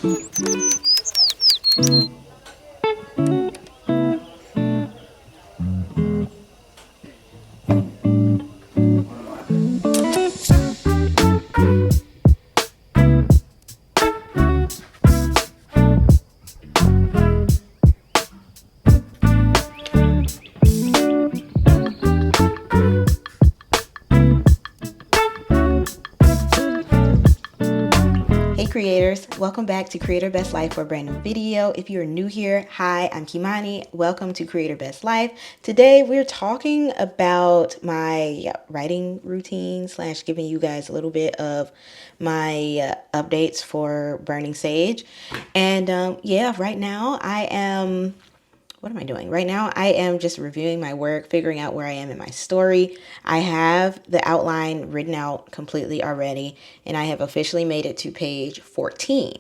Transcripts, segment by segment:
Hey creators, welcome back to Creator Best Life for a brand new video. If you're new here, hi, I'm Kimani. Welcome to Creator Best Life. Today we're talking about my writing routine / giving you guys a little bit of my updates for Burning Sage. And right now what am I doing? Right now, I am just reviewing my work, figuring out where I am in my story. I have the outline written out completely already, and I have officially made it to page 14.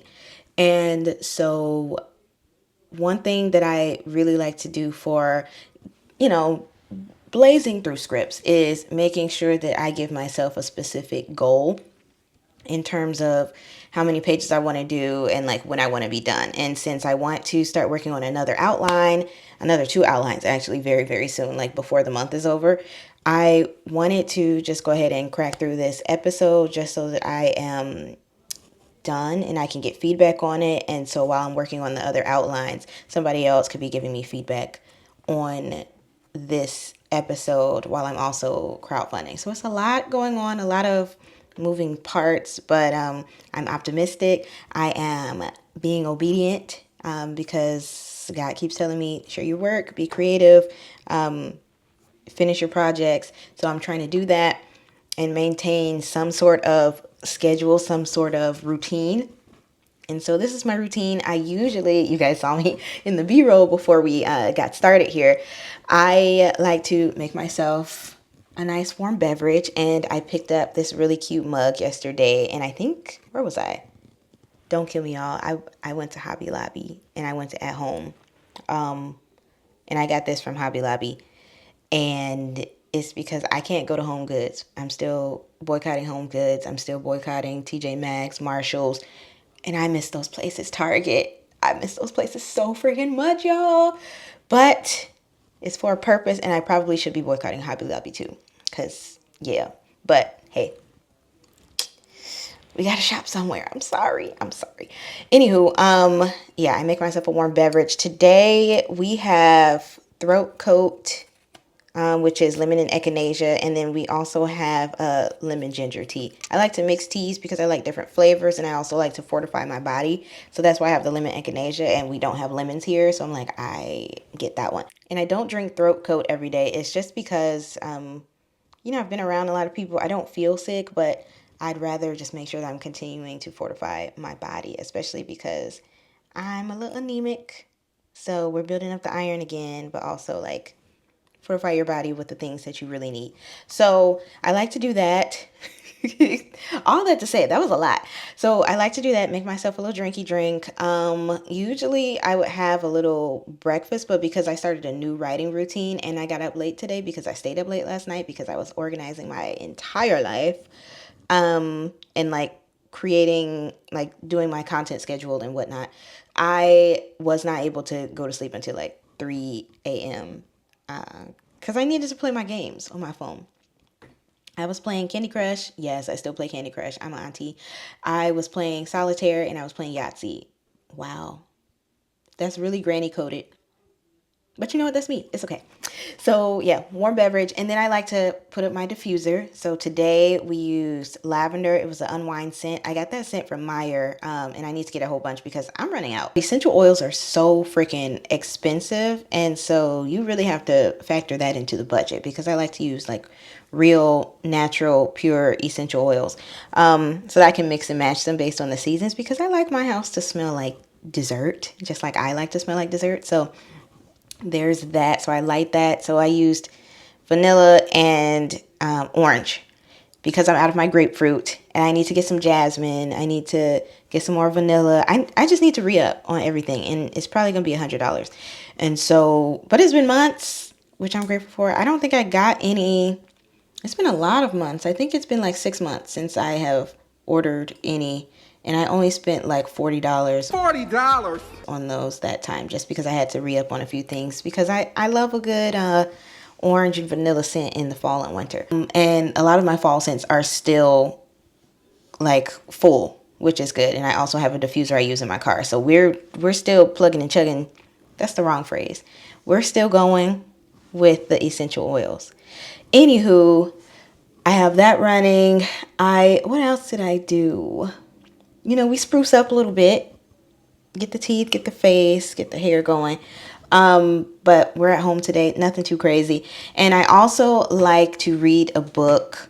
And so one thing that I really like to do for, blazing through scripts is making sure that I give myself a specific goal in terms of how many pages I want to do and like when I want to be done. And since I want to start working on another two outlines actually very, very soon, like before the month is over, I wanted to just go ahead and crack through this episode just so that I am done and I can get feedback on it. And so while I'm working on the other outlines, somebody else could be giving me feedback on this episode while I'm also crowdfunding. So it's a lot going on, a lot of moving parts, but I'm optimistic. I am being obedient because God keeps telling me, share your work, be creative, finish your projects. So I'm trying to do that and maintain some sort of schedule, some sort of routine. And so this is my routine. You guys saw me in the B-roll before we got started here. I like to make myself a nice warm beverage, and I picked up this really cute mug yesterday, and I think, where was I? Don't kill me, y'all. I went to Hobby Lobby, and I went to At Home, and I got this from Hobby Lobby, and it's because I can't go to Home Goods. I'm still boycotting Home Goods. I'm still boycotting TJ Maxx, Marshalls, and I miss those places. Target. I miss those places so freaking much, y'all. But it's for a purpose, and I probably should be boycotting Hobby Lobby too. Because, yeah. But, hey. We gotta shop somewhere. I'm sorry. Anywho, I make myself a warm beverage. Today, we have Throat Coat, which is lemon and echinacea, and then we also have lemon ginger tea. I like to mix teas because I like different flavors, and I also like to fortify my body. So that's why I have the lemon echinacea, and we don't have lemons here, so I'm like, I get that one. And I don't drink Throat Coat every day. It's just because, I've been around a lot of people. I don't feel sick, but I'd rather just make sure that I'm continuing to fortify my body, especially because I'm a little anemic. So we're building up the iron again, but also like fortify your body with the things that you really need. So I like to do that. All that to say, that was a lot. So I like to do that, make myself a little drinky drink. Usually I would have a little breakfast, but because I started a new writing routine and I got up late today because I stayed up late last night because I was organizing my entire life, and like creating, like doing my content schedule and whatnot, I was not able to go to sleep until like 3 a.m. Because I needed to play my games on my phone. I was playing Candy Crush. Yes, I still play Candy Crush. I'm an auntie. I was playing Solitaire and I was playing Yahtzee. Wow. That's really granny coded. But you know what? That's me. It's okay. So yeah, warm beverage. And then I like to put up my diffuser. So today we used lavender. It was an unwind scent. I got that scent from Meyer. And I need to get a whole bunch because I'm running out. Essential oils are so freaking expensive. And so you really have to factor that into the budget because I like to use like real, natural, pure essential oils. So that I can mix and match them based on the seasons because I like my house to smell like dessert, just like I like to smell like dessert. So there's that. So I like that. So I used vanilla and orange because I'm out of my grapefruit and I need to get some jasmine. I need to get some more vanilla. I just need to re-up on everything, and it's probably going to be $100. And so, but it's been months, which I'm grateful for. I don't think I got any. It's been a lot of months. I think it's been like 6 months since I have ordered any. And I only spent like $40 $40 on those that time, just because I had to re-up on a few things, because I love a good orange and vanilla scent in the fall and winter. And a lot of my fall scents are still like full, which is good. And I also have a diffuser I use in my car. So we're still plugging and chugging. That's the wrong phrase. We're still going with the essential oils. Anywho, I have that running. What else did I do? You know, we spruce up a little bit. Get the teeth, get the face, get the hair going. But we're at home today, nothing too crazy. And I also like to read a book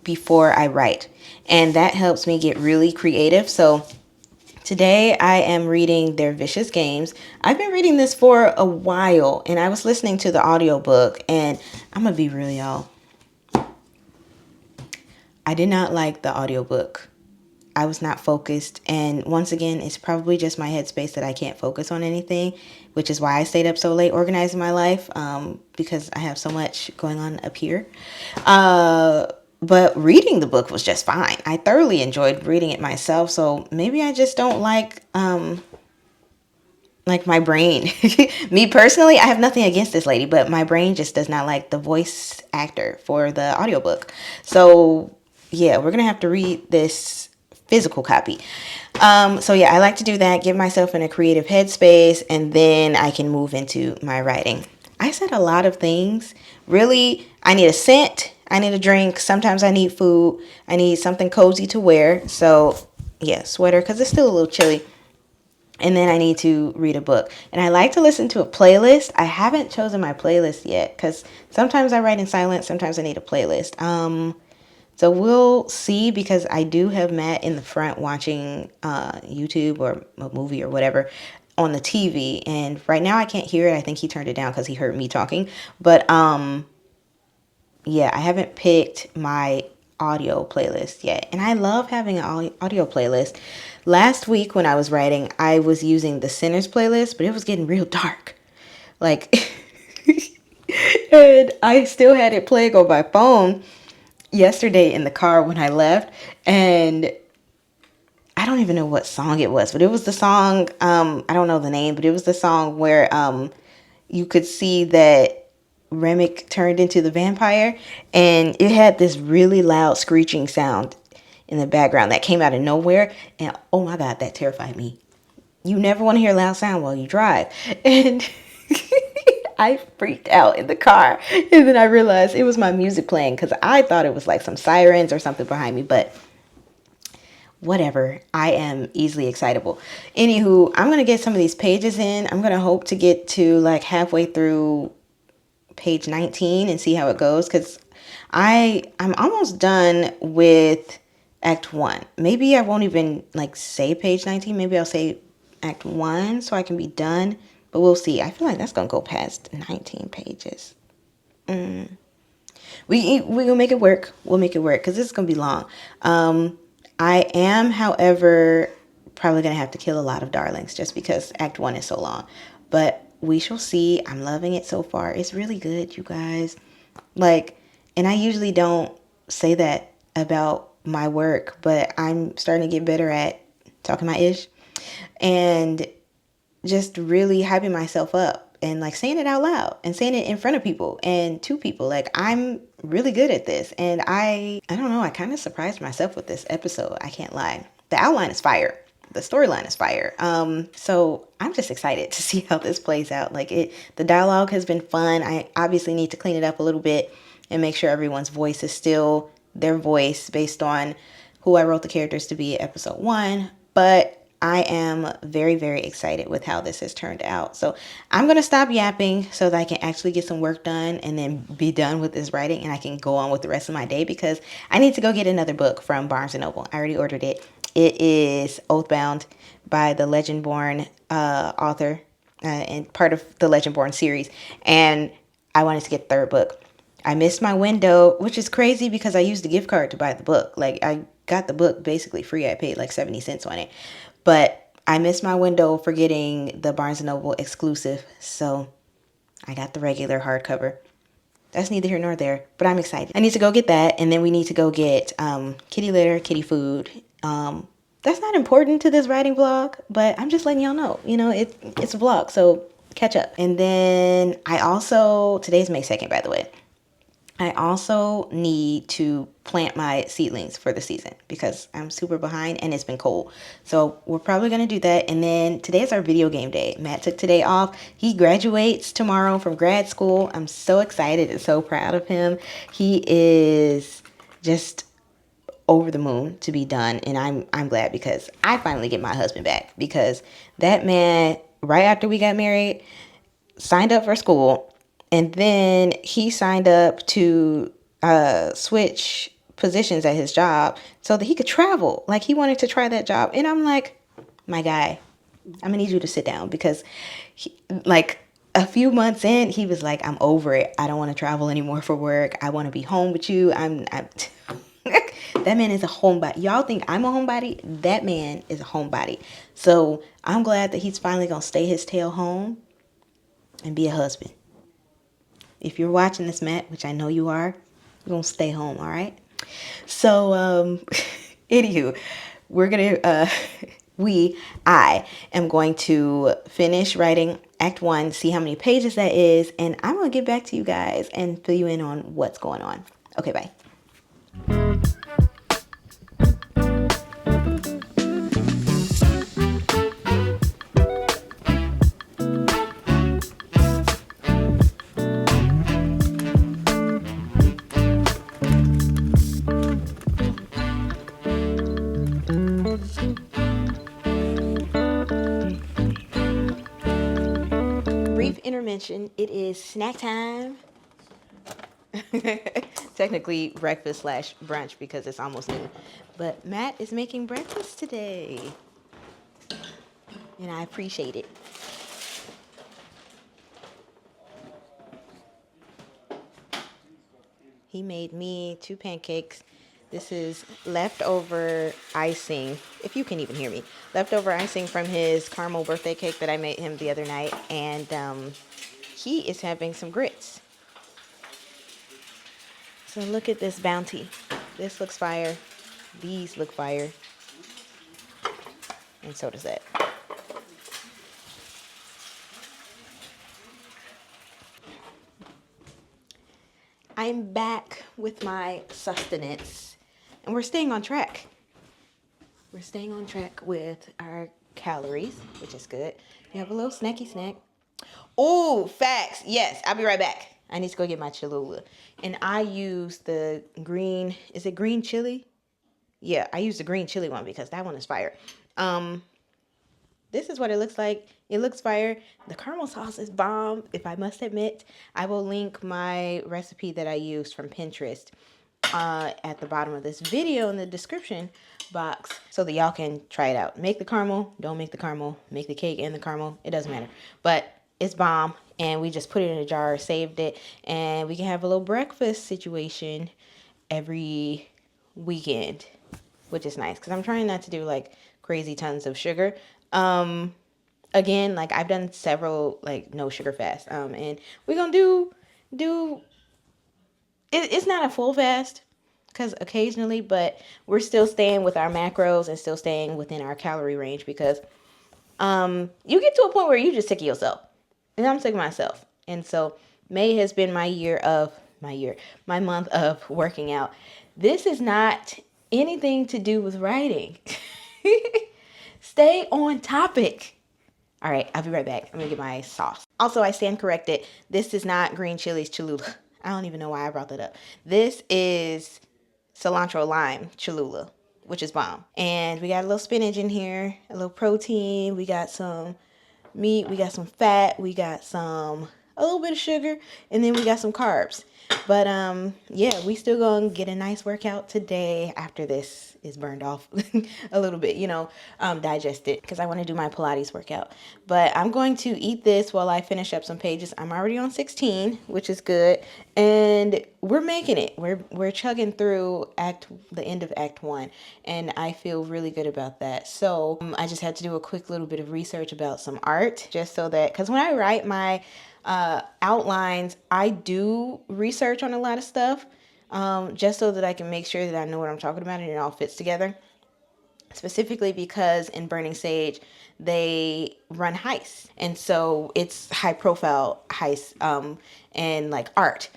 before I write, and that helps me get really creative. So today I am reading Their Vicious Games. I've been reading this for a while, and I was listening to the audiobook, and I'm gonna be real, y'all. I did not like the audiobook. I was not focused, and once again, it's probably just my headspace that I can't focus on anything, which is why I stayed up so late organizing my life, because I have so much going on up here. But reading the book was just fine. I thoroughly enjoyed reading it myself, so maybe I just don't like my brain. Me personally, I have nothing against this lady, but my brain just does not like the voice actor for the audiobook. So yeah, we're gonna have to read this physical copy. So yeah, I like to do that, get myself in a creative headspace, and then I can move into my writing. I said a lot of things. Really, I need a scent, I need a drink, sometimes I need food, I need something cozy to wear. So yeah, sweater, because it's still a little chilly. And then I need to read a book. And I like to listen to a playlist. I haven't chosen my playlist yet, because sometimes I write in silence, sometimes I need a playlist. So we'll see, because I do have Matt in the front watching YouTube or a movie or whatever on the TV. And right now I can't hear it. I think he turned it down because he heard me talking. But yeah, I haven't picked my audio playlist yet. And I love having an audio playlist. Last week when I was writing, I was using the Sinners playlist, but it was getting real dark. Like, and I still had it playing on my phone yesterday in the car when I left, and I don't even know what song it was, but it was the song, I don't know the name, but it was the song where you could see that Remick turned into the vampire, and it had this really loud screeching sound in the background that came out of nowhere, and oh my god, that terrified me. You never want to hear loud sound while you drive. And I freaked out in the car. And then I realized it was my music playing, because I thought it was like some sirens or something behind me. But whatever. I am easily excitable. Anywho, I'm going to get some of these pages in. I'm going to hope to get to like halfway through page 19 and see how it goes. Because I'm almost done with Act 1. Maybe I won't even like say page 19. Maybe I'll say Act 1 so I can be done. But we'll see. I feel like that's going to go past 19 pages. We'll make it work. We'll make it work, because this is going to be long. I am, however, probably going to have to kill a lot of darlings just because Act 1 is so long. But we shall see. I'm loving it so far. It's really good, you guys. Like, and I usually don't say that about my work, but I'm starting to get better at talking my ish and just really hyping myself up and like saying it out loud and saying it in front of people and to people. Like, I'm really good at this, and I don't know, I kind of surprised myself with this episode. I can't lie. The outline is fire. The storyline is fire. So I'm just excited to see how this plays out. Like, the dialogue has been fun. I obviously need to clean it up a little bit and make sure everyone's voice is still their voice based on who I wrote the characters to be episode 1. But I am very, very excited with how this has turned out. So I'm going to stop yapping so that I can actually get some work done and then be done with this writing, and I can go on with the rest of my day, because I need to go get another book from Barnes & Noble. I already ordered it. It is Oathbound by the Legendborn author and part of the Legendborn series. And I wanted to get the third book. I missed my window, which is crazy because I used the gift card to buy the book. Like, I got the book basically free. I paid like 70 cents on it. But I missed my window for getting the Barnes & Noble exclusive. So I got the regular hardcover. That's neither here nor there, but I'm excited. I need to go get that, and then we need to go get kitty litter, kitty food, That's not important to this writing vlog, but I'm just letting y'all know, you know, it's a vlog, so catch up. And then I also, today's May 2nd, by the way. I also need to plant my seedlings for the season because I'm super behind and it's been cold. So we're probably going to do that. And then today is our video game day. Matt took today off. He graduates tomorrow from grad school. I'm so excited and so proud of him. He is just over the moon to be done, and I'm glad because I finally get my husband back, because that man, right after we got married, signed up for school, and then he signed up to switch positions at his job so that he could travel. Like, he wanted to try that job, and I'm like, my guy, I'm gonna need you to sit down, because like a few months in, he was like, I'm over it. I don't want to travel anymore for work. I want to be home with you. I'm that man is a homebody. Y'all think I'm a homebody? That man is a homebody. So I'm glad that he's finally gonna stay his tail home and be a husband. If you're watching this, Matt, which I know you are, you're gonna stay home, all right? So anywho, we're gonna I am going to finish writing Act 1, see how many pages that is, and I'm gonna get back to you guys and fill you in on what's going on. Okay, bye. Brief intervention. It is snack time. Technically breakfast slash brunch because it's almost noon. But Matt is making breakfast today, and I appreciate it. He made me 2 pancakes. This is leftover icing, if you can even hear me. Leftover icing from his caramel birthday cake that I made him the other night. And he is having some grits. So look at this bounty. This looks fire. These look fire. And so does that. I'm back with my sustenance, and we're staying on track. We're staying on track with our calories, which is good. We have a little snacky snack. Oh, facts. Yes, I'll be right back. I need to go get my Cholula. And I use the green, is it green chili? Yeah, I use the green chili one because that one is fire. This is what it looks like. It looks fire. The caramel sauce is bomb, if I must admit. I will link my recipe that I used from Pinterest at the bottom of this video in the description box so that y'all can try it out. Make the caramel, don't make the caramel, make the cake and the caramel. It doesn't matter. But it's bomb, and we just put it in a jar, saved it, and we can have a little breakfast situation every weekend, which is nice because I'm trying not to do like crazy tons of sugar. Again, like I've done several like no sugar fasts, and we're gonna do it's not a full fast because occasionally, but we're still staying with our macros and still staying within our calorie range, because you get to a point where you just sick of yourself, and I'm sick of myself. And so May has been my month of working out. This is not anything to do with writing. Stay on topic. All right, I'll be right back. I'm gonna get my sauce. Also, I stand corrected. This is not green chilies Cholula. I don't even know why I brought that up. This is cilantro lime Cholula, which is bomb. And we got a little spinach in here, a little protein. We got some meat. We got some fat. We got a little bit of sugar, and then we got some carbs. But yeah, we still gonna get a nice workout today after this is burned off a little bit, digest it, because I want to do my Pilates workout. But I'm going to eat this while I finish up some pages. I'm already on 16, which is good, and we're making it. We're chugging through the end of Act 1, and I feel really good about that. So I just had to do a quick little bit of research about some art, just so that, because when I write my outlines, I do research on a lot of stuff, just so that I can make sure that I know what I'm talking about and it all fits together. specifically because in Burning Sage, they run heists. And so it's high profile heists, and like art.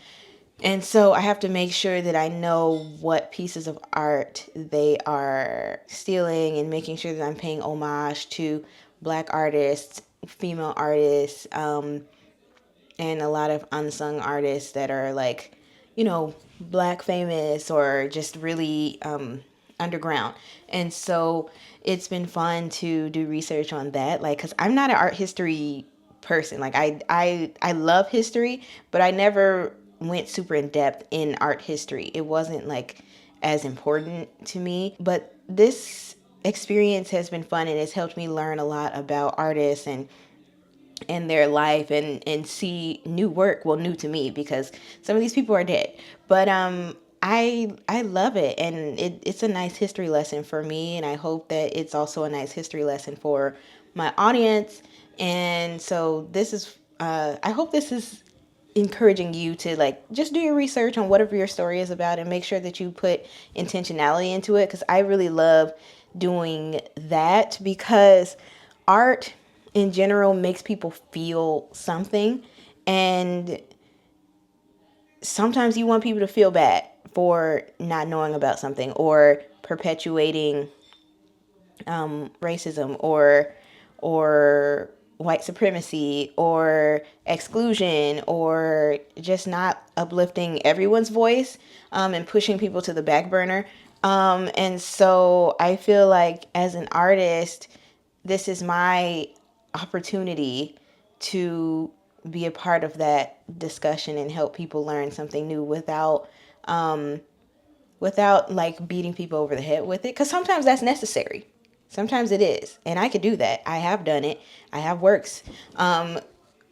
And so I have to make sure that I know what pieces of art they are stealing, and making sure that I'm paying homage to Black artists, female artists, and a lot of unsung artists that are like, Black famous or just really underground. And so it's been fun to do research on that, like, because I'm not an art history person. Like, I love history, but I never went super in depth in art history. It wasn't like as important to me. But this experience has been fun, and it's helped me learn a lot about artists and their life, and see new work. Well, new to me, because some of these people are dead. But I love it, and it's a nice history lesson for me, and I hope that it's also a nice history lesson for my audience. And so this is I hope this is encouraging you to, like, just do your research on whatever your story is about, and make sure that you put intentionality into it, because I really love doing that, because art in general makes people feel something. And sometimes you want people to feel bad for not knowing about something, or perpetuating racism, or white supremacy, or exclusion, or just not uplifting everyone's voice, and pushing people to the back burner. And so I feel like, as an artist, this is my opportunity to be a part of that discussion and help people learn something new without like beating people over the head with it, because sometimes that's necessary. Sometimes it is, and I could do that. I have done it. I have works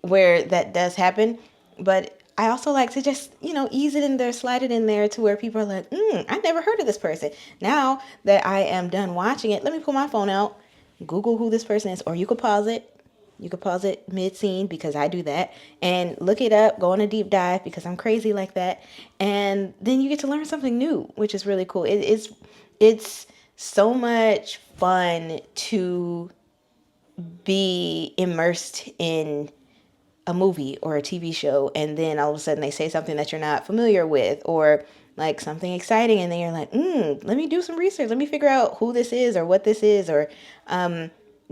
where that does happen. But I also like to just, ease it in there, slide it in there, to where people are like, I never heard of this person. Now that I am done watching it, let me pull my phone out, Google who this person is. Or you could pause it. You could pause it mid-scene, because I do that, and look it up, go on a deep dive, because I'm crazy like that. And then you get to learn something new, which is really cool. It's so much fun to be immersed in a movie or a TV show, and then all of a sudden they say something that you're not familiar with, or like something exciting, and then you're like, let me do some research, let me figure out who this is or what this is, or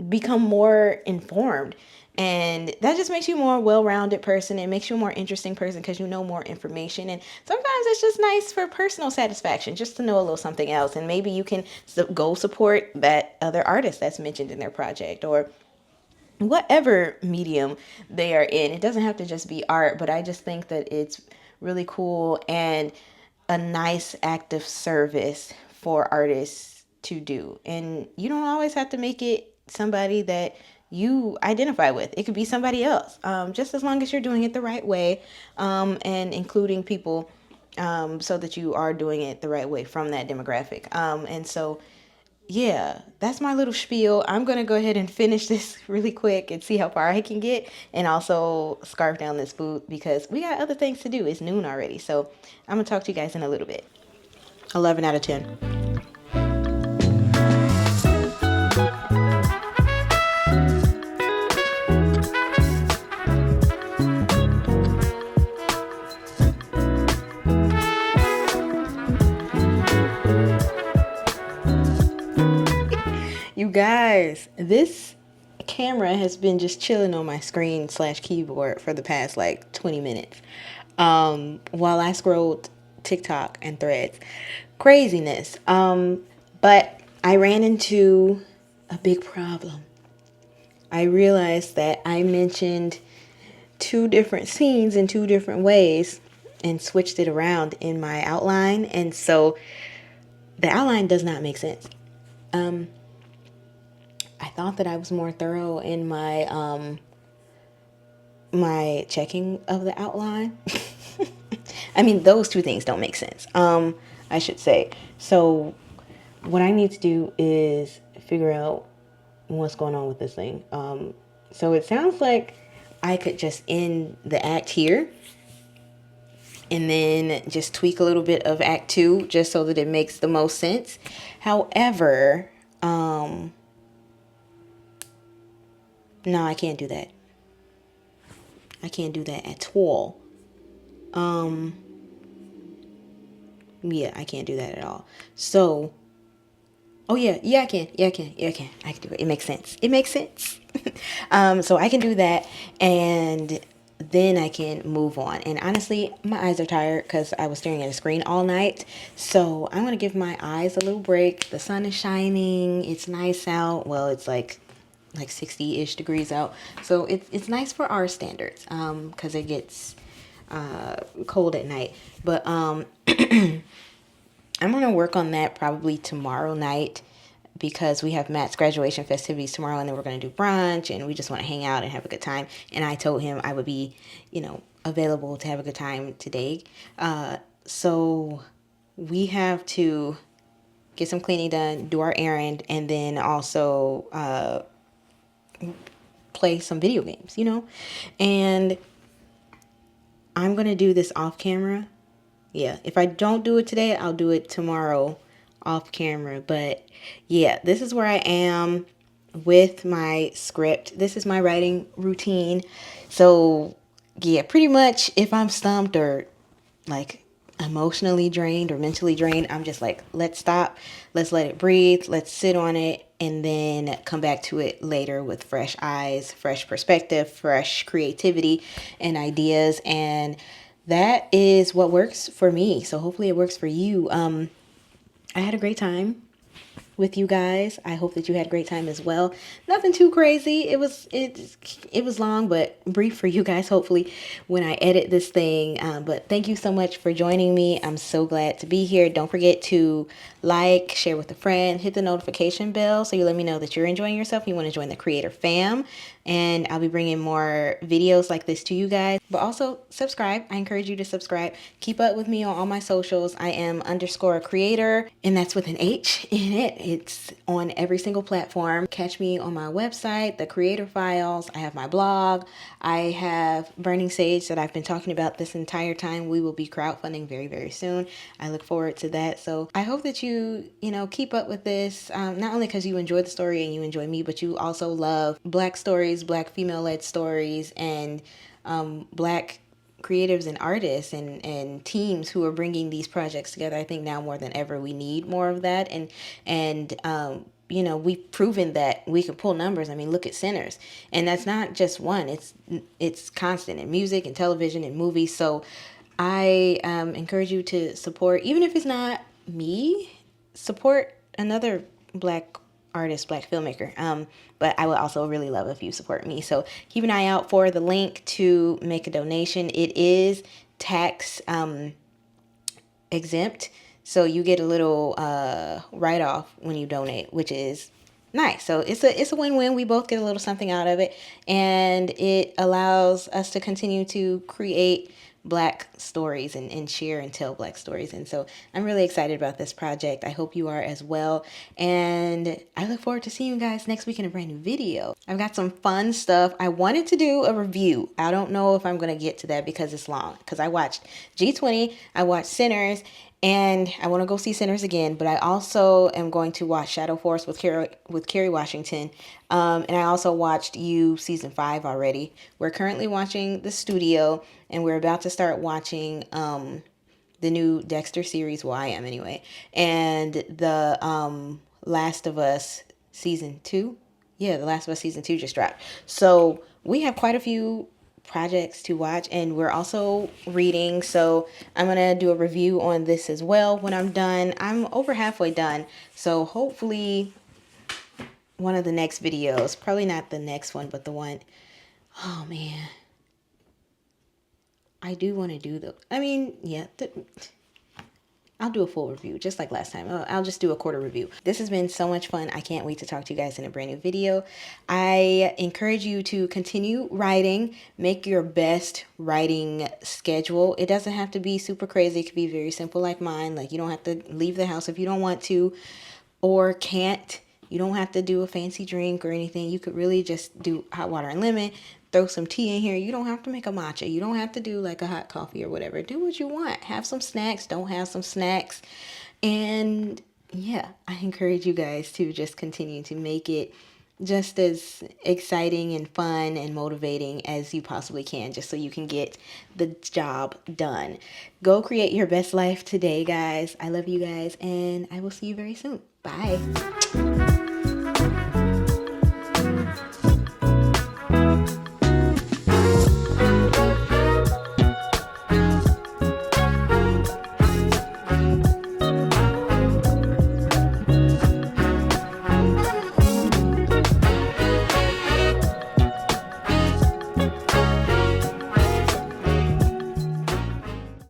become more informed. And that just makes you a more well-rounded person. It makes you a more interesting person, because you know more information. And sometimes it's just nice for personal satisfaction, just to know a little something else. And maybe you can go support that other artist that's mentioned in their project, or whatever medium they are in. It doesn't have to just be art, but I just think that it's really cool and a nice act of service for artists to do. And you don't always have to make it somebody that you identify with. It could be somebody else, just as long as you're doing it the right way, and including people, so that you are doing it the right way from that demographic. And so yeah, that's my little spiel. I'm going to go ahead and finish this really quick and see how far I can get, and also scarf down this food, because we got other things to do. It's noon already. So I'm going to talk to you guys in a little bit. 11 out of 10. You guys, this camera has been just chilling on my screen / keyboard for the past like 20 minutes, while I scrolled TikTok and Threads. Craziness. But I ran into a big problem. I realized that I mentioned two different scenes in two different ways, and switched it around in my outline. And so the outline does not make sense. I thought that I was more thorough in my checking of the outline. I mean, those two things don't make sense. I should say. So what I need to do is figure out what's going on with this thing. So it sounds like I could just end the act here, and then just tweak a little bit of act 2, just so that it makes the most sense. However, No, I can't do that. I can't do that at all. Yeah, I can't do that at all. So, oh yeah, yeah, I can. Yeah, I can. Yeah, I can. I can do it. It makes sense. It makes sense. So I can do that, and then I can move on. And honestly, my eyes are tired because I was staring at a screen all night. So I'm gonna give my eyes a little break. The sun is shining. It's nice out. Well, it's like 60-ish degrees out. So it's nice for our standards. Because it gets cold at night. But I'm gonna work on that probably tomorrow night because we have Matt's graduation festivities tomorrow, and then we're gonna do brunch, and we just want to hang out and have a good time. And I told him I would be, available to have a good time today. So we have to get some cleaning done, do our errand, and then also play some video games, And I'm gonna do this off camera. Yeah, if I don't do it today, I'll do it tomorrow off camera. But yeah, this is where I am with my script. This is my writing routine. So yeah, pretty much if I'm stumped or like emotionally drained or mentally drained, I'm just like, let's stop, let's let it breathe, let's sit on it, and then come back to it later with fresh eyes, fresh perspective, fresh creativity and ideas. And that is what works for me. So hopefully it works for you. I had a great time with you guys. I hope that you had a great time as well. Nothing too crazy. It was long but brief for you guys, hopefully, when I edit this thing. But thank you so much for joining me. I'm so glad to be here. Don't forget to like, share with a friend, hit the notification bell so you let me know that you're enjoying yourself. You want to join the Creator fam, and I'll be bringing more videos like this to you guys. But also subscribe. I encourage you to subscribe. Keep up with me on all my socials. I am _creator, and that's with an H in it. It's on every single platform. Catch me on my website, the Creator Files. I have my blog. I have Burning Sage that I've been talking about this entire time. We will be crowdfunding very, very soon. I look forward to that. So I hope that you keep up with this, not only because you enjoy the story and you enjoy me, but you also love Black stories, Black female-led stories, and Black creatives and artists and teams who are bringing these projects together. I think now more than ever we need more of that, and we've proven that we can pull numbers. I mean, look at Sinners, and that's not just one. It's constant in music and television and movies. So I encourage you to support, even if it's not me, support another Black artist, Black filmmaker. But I would also really love if you support me. So keep an eye out for the link to make a donation. It is tax exempt, so you get a little write-off when you donate, which is nice. So it's a win-win. We both get a little something out of it, and it allows us to continue to create Black stories and share and tell Black stories. And so I'm really excited about this project. I hope you are as well. And I look forward to seeing you guys next week in a brand new video. I've got some fun stuff. I wanted to do a review. I don't know if I'm going to get to that because it's long. Because I watched G20, I watched Sinners, and I want to go see Sinners again, but I also am going to watch Shadow Force with Kerry Washington. And I also watched You season 5 already. We're currently watching The Studio, and we're about to start watching the new Dexter series. Well, I am anyway. And the Last of Us season 2. Yeah, The Last of Us season 2 just dropped. So we have quite a few projects to watch, and we're also reading, so I'm gonna do a review on this as well when I'm done. I'm over halfway done, so hopefully one of the next videos, probably not the next one, but the one, oh man, I do want to do I'll do a full review, just like last time. I'll just do a quarter review. This has been so much fun. I can't wait to talk to you guys in a brand new video. I encourage you to continue writing. Make your best writing schedule. It doesn't have to be super crazy. It could be very simple like mine. Like, you don't have to leave the house if you don't want to or can't. You don't have to do a fancy drink or anything. You could really just do hot water and lemon. Throw some tea in here. You don't have to make a matcha. You don't have to do like a hot coffee or whatever. Do what you want. Have some snacks. Don't have some snacks. And yeah, I encourage you guys to just continue to make it just as exciting and fun and motivating as you possibly can, just so you can get the job done. Go create your best life today, guys. I love you guys, and I will see you very soon. Bye.